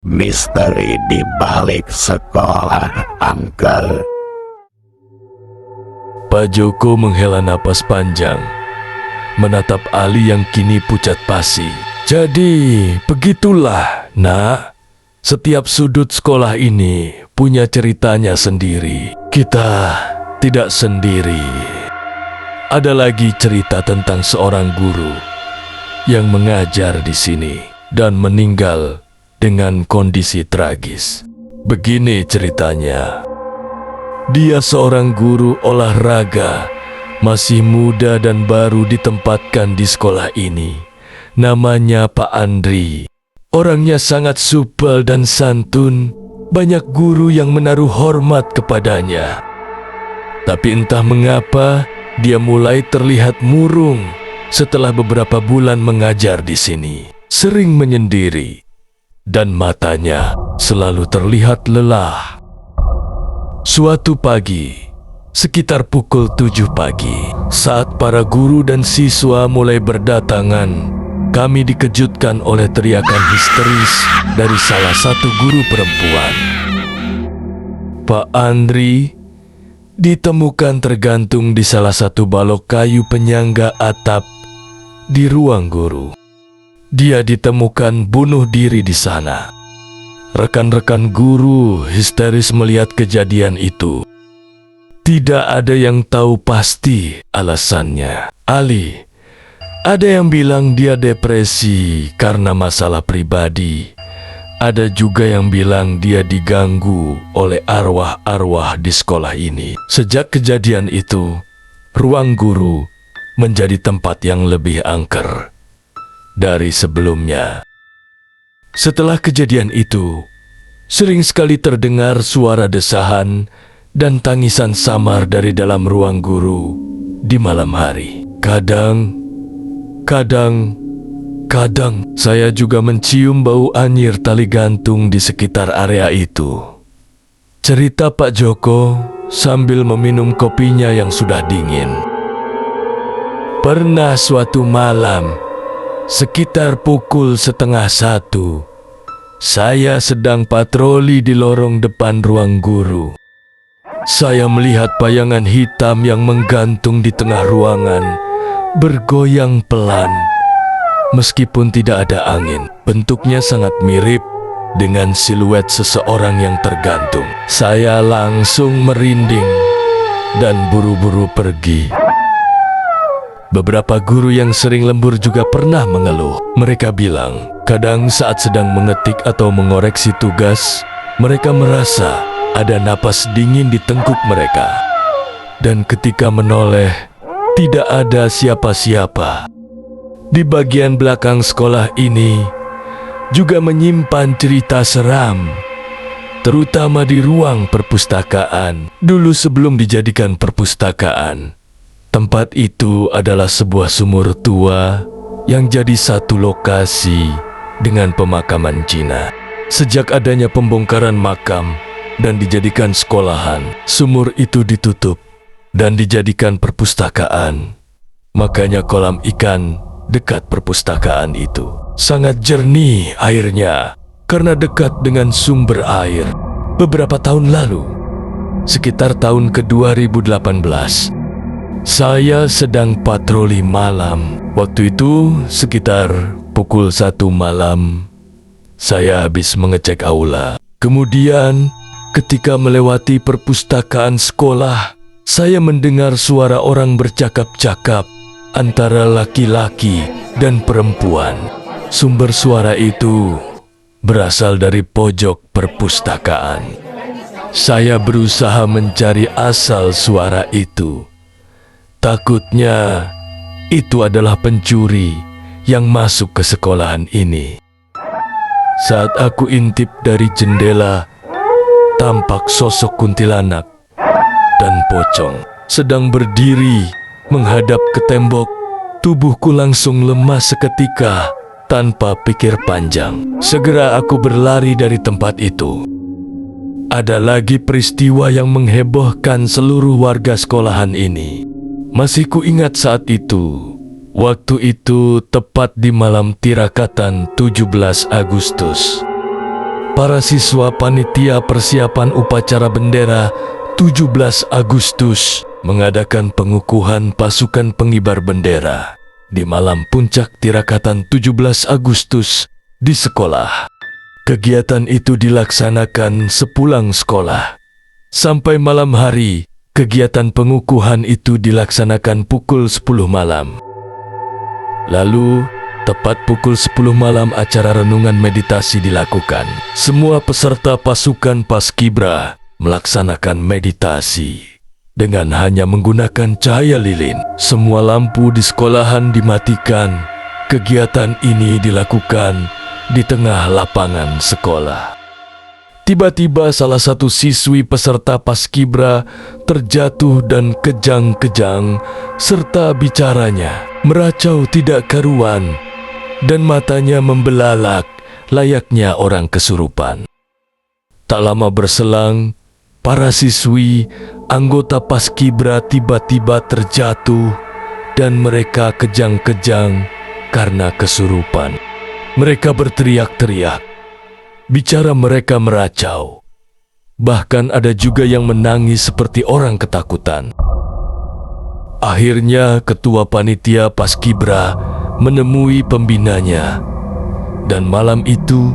Misteri di balik sekolah angker. Pak Joko menghela napas panjang, menatap Ali yang kini pucat pasi. Jadi, begitulah, Nak. Setiap sudut sekolah ini punya ceritanya sendiri. Kita tidak sendiri. Ada lagi cerita tentang seorang guru yang mengajar di sini dan meninggal dengan kondisi tragis. Begini ceritanya. Dia seorang guru olahraga, masih muda dan baru ditempatkan di sekolah ini. Namanya Pak Andri. Orangnya sangat supel dan santun. Banyak guru yang menaruh hormat kepadanya. Tapi entah mengapa, dia mulai terlihat murung setelah beberapa bulan mengajar di sini. Sering menyendiri, dan matanya selalu terlihat lelah. Suatu pagi, sekitar pukul 7 pagi, saat para guru dan siswa mulai berdatangan, kami dikejutkan oleh teriakan histeris dari salah satu guru perempuan. Pak Andri ditemukan tergantung di salah satu balok kayu penyangga atap di ruang guru. Dia ditemukan bunuh diri di sana. Rekan-rekan guru histeris melihat kejadian itu. Tidak ada yang tahu pasti alasannya. Ali, ada yang bilang dia depresi karena masalah pribadi. Ada juga yang bilang dia diganggu oleh arwah-arwah di sekolah ini. Sejak kejadian itu, ruang guru menjadi tempat yang lebih angker dari sebelumnya. Setelah kejadian itu, sering sekali terdengar suara desahan dan tangisan samar dari dalam ruang guru di malam hari. Kadang saya juga mencium bau anyir tali gantung di sekitar area itu. Cerita Pak Joko sambil meminum kopinya yang sudah dingin. Pernah suatu malam, sekitar pukul 12:30, saya sedang patroli di lorong depan ruang guru. Saya melihat bayangan hitam yang menggantung di tengah ruangan, bergoyang pelan. Meskipun tidak ada angin, bentuknya sangat mirip dengan siluet seseorang yang tergantung. Saya langsung merinding dan buru-buru pergi. Beberapa guru yang sering lembur juga pernah mengeluh. Mereka bilang, kadang saat sedang mengetik atau mengoreksi tugas, mereka merasa ada napas dingin di tengkuk mereka. Dan ketika menoleh, tidak ada siapa-siapa. Di bagian belakang sekolah ini juga menyimpan cerita seram, terutama di ruang perpustakaan. Dulu sebelum dijadikan perpustakaan, tempat itu adalah sebuah sumur tua yang jadi satu lokasi dengan pemakaman Cina. Sejak adanya pembongkaran makam dan dijadikan sekolahan, sumur itu ditutup dan dijadikan perpustakaan. Makanya kolam ikan dekat perpustakaan itu sangat jernih airnya karena dekat dengan sumber air. Beberapa tahun lalu, sekitar tahun ke-2018, saya sedang patroli malam. Waktu itu sekitar pukul 1 malam, saya habis mengecek aula. Kemudian ketika melewati perpustakaan sekolah, saya mendengar suara orang bercakap-cakap antara laki-laki dan perempuan. Sumber suara itu berasal dari pojok perpustakaan. Saya berusaha mencari asal suara itu. Takutnya itu adalah pencuri yang masuk ke sekolahan ini. Saat aku intip dari jendela, tampak sosok kuntilanak dan pocong sedang berdiri menghadap ke tembok. Tubuhku langsung lemas seketika tanpa pikir panjang. Segera aku berlari dari tempat itu. Ada lagi peristiwa yang menghebohkan seluruh warga sekolahan ini. Masih kuingat saat itu. Waktu itu tepat di malam tirakatan 17 Agustus. para siswa panitia persiapan upacara bendera 17 Agustus mengadakan pengukuhan pasukan pengibar bendera di malam puncak tirakatan 17 Agustus di sekolah. Kegiatan itu dilaksanakan sepulang sekolah. Sampai malam hari, kegiatan pengukuhan itu dilaksanakan pukul 10 malam. Lalu, tepat pukul 10 malam acara renungan meditasi dilakukan. Semua peserta pasukan Paskibra melaksanakan meditasi dengan hanya menggunakan cahaya lilin. Semua lampu di sekolahan dimatikan. Kegiatan ini dilakukan di tengah lapangan sekolah. Tiba-tiba salah satu siswi peserta Paskibra terjatuh dan kejang-kejang serta bicaranya meracau tidak karuan dan matanya membelalak layaknya orang kesurupan. Tak lama berselang, para siswi anggota Paskibra tiba-tiba terjatuh dan mereka kejang-kejang karena kesurupan. Mereka berteriak-teriak, bicara mereka meracau. Bahkan ada juga yang menangis seperti orang ketakutan. Akhirnya ketua panitia Paskibra menemui pembinanya. Dan malam itu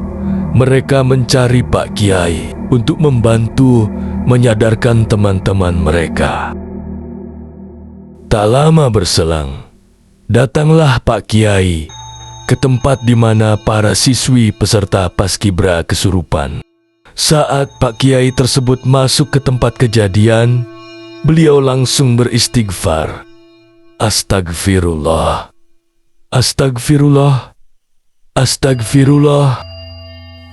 mereka mencari Pak Kiai untuk membantu menyadarkan teman-teman mereka. Tak lama berselang, datanglah Pak Kiai ke tempat di mana para siswi peserta Paskibra kesurupan. Saat Pak Kiai tersebut masuk ke tempat kejadian, beliau langsung beristighfar. Astagfirullah, astagfirullah, astagfirullah.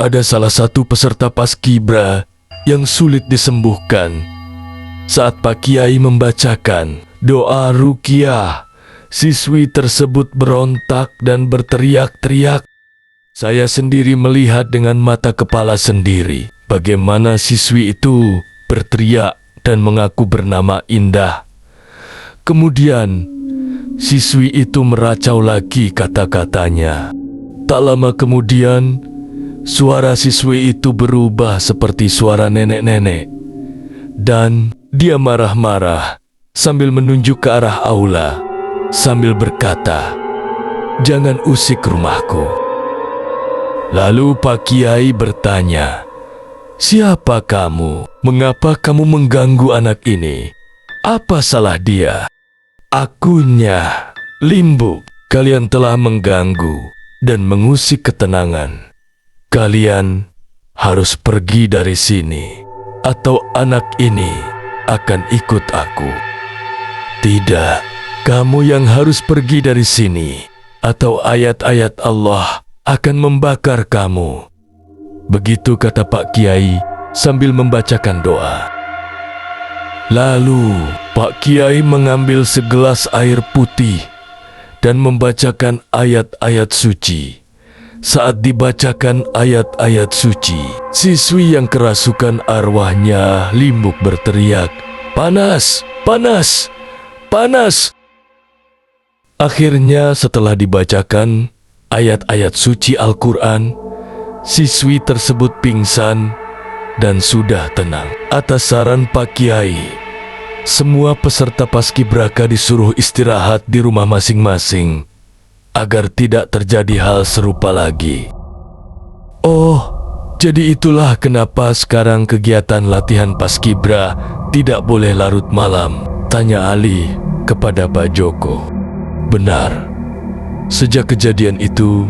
Ada salah satu peserta Paskibra yang sulit disembuhkan. Saat Pak Kiai membacakan doa ruqyah, siswi tersebut berontak dan berteriak-teriak. Saya sendiri melihat dengan mata kepala sendiri bagaimana siswi itu berteriak dan mengaku bernama Indah. Kemudian, siswi itu meracau lagi kata-katanya. Tak lama kemudian, suara siswi itu berubah seperti suara nenek-nenek. Dan dia marah-marah sambil menunjuk ke arah aula, sambil berkata, "Jangan usik rumahku." Lalu Pak Kiai bertanya, "Siapa kamu? Mengapa kamu mengganggu anak ini? Apa salah dia?" "Akunya, Limbuk, kalian telah mengganggu dan mengusik ketenangan. Kalian harus pergi dari sini, atau anak ini akan ikut aku." "Tidak, kamu yang harus pergi dari sini, atau ayat-ayat Allah akan membakar kamu." Begitu kata Pak Kiai sambil membacakan doa. Lalu Pak Kiai mengambil segelas air putih dan membacakan ayat-ayat suci. Saat dibacakan ayat-ayat suci, siswi yang kerasukan arwahnya Limbuk berteriak, "Panas, panas, panas!" Akhirnya setelah dibacakan ayat-ayat suci Al-Quran, siswi tersebut pingsan dan sudah tenang. Atas saran Pak Kiai, semua peserta Paskibraka disuruh istirahat di rumah masing-masing agar tidak terjadi hal serupa lagi. "Oh, jadi itulah kenapa sekarang kegiatan latihan Paskibra tidak boleh larut malam?" tanya Ali kepada Pak Joko. "Benar. Sejak kejadian itu,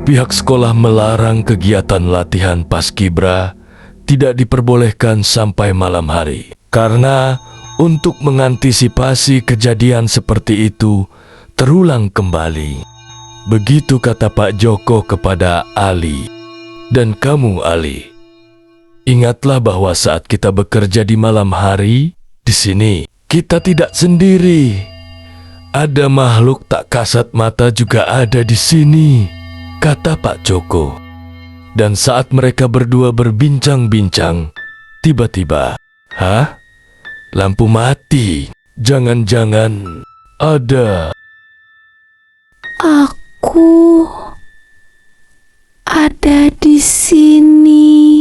pihak sekolah melarang kegiatan latihan Paskibra tidak diperbolehkan sampai malam hari. Karena untuk mengantisipasi kejadian seperti itu terulang kembali." Begitu kata Pak Joko kepada Ali. "Dan kamu, Ali, ingatlah bahwa saat kita bekerja di malam hari, di sini kita tidak sendiri. Ada makhluk tak kasat mata juga ada di sini," kata Pak Joko. Dan saat mereka berdua berbincang-bincang, tiba-tiba, "Hah? Lampu mati. Jangan-jangan ada." "Aku ada di sini."